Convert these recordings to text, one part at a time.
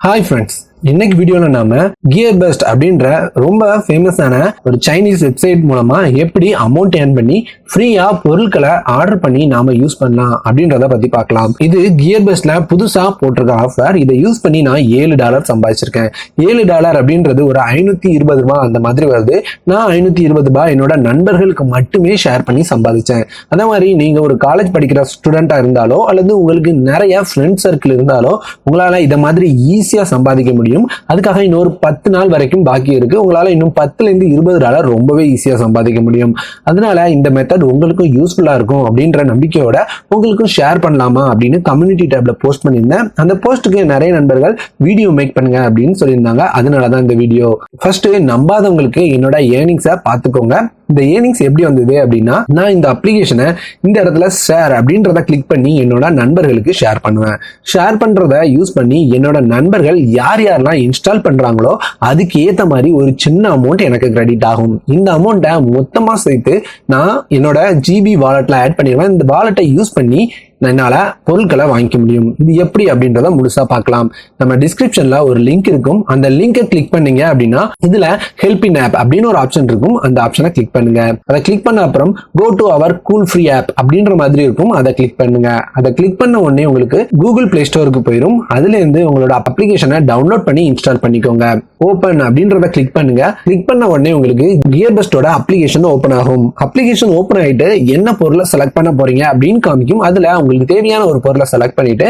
Hi friends. இன்னைக்கு வீடியோல நாம கியர்பஸ்ட் அப்படின்ற ரொம்ப ஃபேமஸான ஒரு சைனீஸ் வெப்சைட் மூலமா எப்படி அமௌண்ட் ஏர்ன் பண்ணி ஃப்ரீயா பொருட்களை ஆர்டர் பண்ணி நாம யூஸ் பண்ணலாம் அப்படின்றத பத்தி பார்க்கலாம். இது கியர்பஸ்ட்ல புதுசா போட்டிருக்க ஆஃபர். இதை யூஸ் பண்ணி நான் $7 சம்பாதிச்சிருக்கேன். $7 அப்படின்றது ஒரு 520 ரூபாய் அந்த மாதிரி வருது. நான் 520 ரூபாய் என்னோட நண்பர்களுக்கு மட்டுமே ஷேர் பண்ணி சம்பாதிச்சேன். அதே மாதிரி நீங்க ஒரு காலேஜ் படிக்கிற ஸ்டூடெண்டா இருந்தாலோ அல்லது உங்களுக்கு நிறைய ஃப்ரெண்ட் சர்க்கிள் இருந்தாலோ உங்களால இதை மாதிரி ஈஸியா சம்பாதிக்க முடியும். அதுக்காக இன்னொரு 10 நாள் வரைக்கும் பாக்கி இருக்கு. உங்களால இன்னும் $10 ரொம்பவே ஈஸியா சம்பாதிக்க முடியும். அதனால இந்த மெத்தட் உங்களுக்கும் யூஸ்ஃபுல்லா இருக்கும் அப்படின்ற நம்பிக்கையோட உங்களுக்கும் ஷேர் பண்ணலாமா அப்படின்னு கம்யூனிட்டி டேப்ல போஸ்ட் பண்ணியிருந்தேன். அந்த போஸ்ட்டுக்கு நிறைய நண்பர்கள் வீடியோ மேக் பண்ணுங்க அப்படின்னு சொல்லியிருந்தாங்க. அதனாலதான் இந்த வீடியோ. ஃபர்ஸ்ட் நம்பாதவங்களுக்கு என்னோட ஏர்னிங்ஸை பார்த்துக்கோங்க. இந்த ஏர்னிங்ஸ் எப்படி வந்தது அப்படின்னா, நான் இந்த அப்ளிகேஷனை இந்த இடத்துல ஷேர் அப்படின்றத கிளிக் பண்ணி என்னோட நண்பர்களுக்கு ஷேர் பண்ணுவேன். ஷேர் பண்றத யூஸ் பண்ணி என்னோட நண்பர்கள் யார் யாரெல்லாம் இன்ஸ்டால் பண்றாங்களோ அதுக்கு ஏத்த மாதிரி ஒரு சின்ன அமௌண்ட் எனக்கு கிரெடிட் ஆகும். இந்த அமௌண்ட்டை மொத்தமா சேர்த்து நான் என்னோட ஜிபி வாலெட்ல ஆட் பண்ணிடுவேன். இந்த வாலெட்டை யூஸ் பண்ணி என்னால பொருட்களை வாங்கிக்க முடியும். இது எப்படி அப்படின்றத முழுசா பார்க்கலாம். நம்ம டிஸ்கிரிப்ஷன்ல ஒரு லிங்க் இருக்கும். அந்த லிங்கை கிளிக் பண்ணீங்க அப்படின்னா இதுல ஹெல்ப் இன் ஆப் அப்படின்னு ஒரு ஆப்ஷன் இருக்கும். அந்த ஆப்ஷனை கிளிக் பண்ணுங்க. அதை கிளிக் பண்ண அப்புறம் go to our cool free app அப்படின்ற மாதிரி இருக்கும். அதை கிளிக் பண்ணுங்க. அதை கிளிக் பண்ண உடனே உங்களுக்கு கூகுள் பிளே ஸ்டோருக்கு போயிடும். அதுல இருந்து உங்களோட அப்ளிகேஷனை டவுன்லோட் பண்ணி இன்ஸ்டால் பண்ணிக்கோங்க. ஓபன் அப்படின்றத கிளிக் பண்ணுங்க. கிளிக் பண்ண உடனே உங்களுக்கு கியர்பஸ்டோட அப்ளிகேஷன் ஓபன் ஆகும். அப்ளிகேஷன் ஓபன் ஆயிட்டு என்ன பொருளை செலக்ட் பண்ண போறீங்க அப்படின்னு காமிக்கும். அதுல உங்களுக்கு தேவையான ஒரு பொருளை செலக்ட் பண்ணிட்டு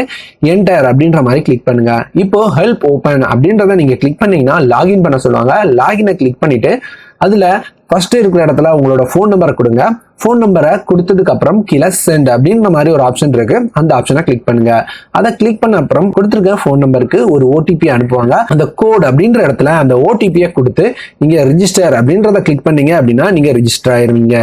என்டர் அப்படின்ற மாதிரி கிளிக் பண்ணுங்க. இப்போ ஹெல்ப் ஓபன் அப்படின்றத நீங்க கிளிக் பண்ணீங்கன்னா லாகின் பண்ண சொல்லுவாங்க. லாகினை கிளிக் பண்ணிட்டு அதுல ஃபர்ஸ்ட் இருக்கிற இடத்துல உங்களோட ஃபோன் நம்பரை கொடுங்க. ஃபோன் நம்பரை கொடுத்ததுக்கு அப்புறம் கீழே சென்ட் அப்படின்ற மாதிரி ஒரு ஆப்ஷன் இருக்கு. அந்த ஆப்ஷனை கிளிக் பண்ணுங்க. அதை கிளிக் பண்ண அப்புறம் கொடுத்துருக்க ஃபோன் நம்பருக்கு ஒரு ஓடிபி அனுப்புவாங்க. அந்த கோட் அப்படின்ற இடத்துல அந்த ஓடிபியை கொடுத்து நீங்க ரிஜிஸ்டர் அப்படின்றத கிளிக் பண்ணீங்க அப்படின்னா நீங்க ரிஜிஸ்டர் ஆயிருவீங்க.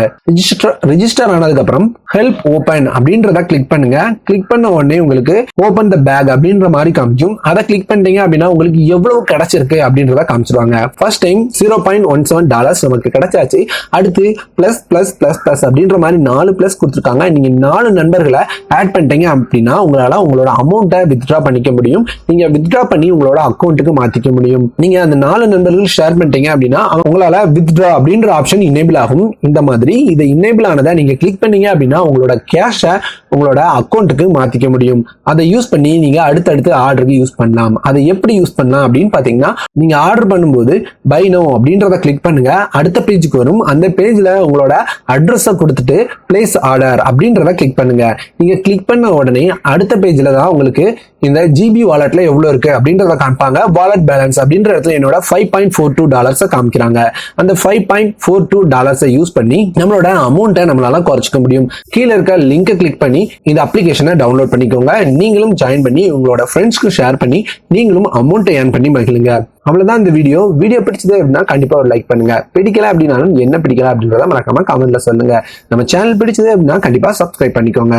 ரிஜிஸ்டர் ஆனதுக்கு அப்புறம் ஹெல்ப் ஓபன் அப்படின்றத கிளிக் பண்ணுங்க. கிளிக் பண்ண உடனே உங்களுக்கு ஓபன் த பேக் அப்படின்ற மாதிரி காமிக்கும். அதை கிளிக் பண்ணீங்க அப்படின்னா உங்களுக்கு எவ்வளவு கிடைச்சிருக்கு அப்படின்றத காமிச்சிருவாங்க. ஃபர்ஸ்ட் டைம் $0.17 நமக்கு கிடைச்சாச்சு. அடுத்து பிளஸ் பிளஸ் பிளஸ் பிளஸ் அப்படின்ற மாதிரி 4 பிளஸ் கொடுத்துருக்காங்க. நீங்க 4 நண்பர்களை ஆட் பண்ணிட்டீங்க அப்படின்னா உங்களால உங்களோட அமௌண்ட்டை வித்ட்ரா பண்ணிக்க முடியும். நீங்க வித்ட்ரா பண்ணி உங்களோட அக்கௌண்ட்டுக்கு மாத்திக்க முடியும். நீங்க அந்த 4 நண்பர்கள் ஷேர் பண்ணிட்டீங்க அப்படின்னா உங்களால வித்ட்ரா அப்படின்ற ஆப்ஷன் இனேபிள் ஆகும். இந்த மாதிரி இதை இனேபிள் ஆனதை நீங்க கிளிக் பண்ணீங்க அப்படின்னா உங்களோட கேஷை உங்களோட அக்கௌண்ட்டுக்கு மாத்திக்க முடியும். அதை யூஸ் பண்ணி நீங்க அடுத்தடுத்து ஆர்டருக்கு யூஸ் பண்ணலாம். அதை எப்படி யூஸ் பண்ணலாம் அப்படின்னு பாத்தீங்கன்னா, நீங்க ஆர்டர் பண்ணும்போது பை நோ அப்படின்றத கிளிக் பண்ணுங்க. அடுத்த பேஜுக்கு வரும். அந்த பேஜ்ல உங்களோட அட்ரஸை கொடுத்துட்டு பிளேஸ் ஆர்டர் அப்படின்றத கிளிக் பண்ணுங்க. நீங்க கிளிக் பண்ண உடனே அடுத்த பேஜ்ல தான் உங்களுக்கு இந்த ஜிபி வாலெட்ல எவ்வளவு இருக்கு அப்படின்றத காமிப்பாங்க. வாலெட் பேலன்ஸ் அப்படின்ற இடத்துல என்னோட $5.42 காமிக்கிறாங்க. அந்த $5.42 யூஸ் பண்ணி நம்மளோட அமௌண்ட்டை நம்மளால குறைச்சிக்க முடியும். கீழே இருக்க லிங்கை கிளிக் பண்ணி இந்த அப்ளிகேஷனை டவுன்லோட் பண்ணிக்கோங்க. நீங்களும் ஜாயின் பண்ணி உங்களோட ஃப்ரெண்ட்ஸ்க்கு ஷேர் பண்ணி நீங்களும் அமௌண்ட்டை ஏர்ன் பண்ணி மகிழுங்க. அவ்வளவுதான் இந்த வீடியோ. பிடிச்சது அப்படின்னா கண்டிப்பா ஒரு லைக் பண்ணுங்க. பிடிக்கல அப்படின்னாலும் என்ன பிடிக்கல அப்படின்றத மறக்காம கமெண்ட்ல சொல்லுங்க. நம்ம சேனல் பிடிச்சது அப்படின்னா கண்டிப்பா சப்ஸ்கிரைப் பண்ணிக்கோங்க.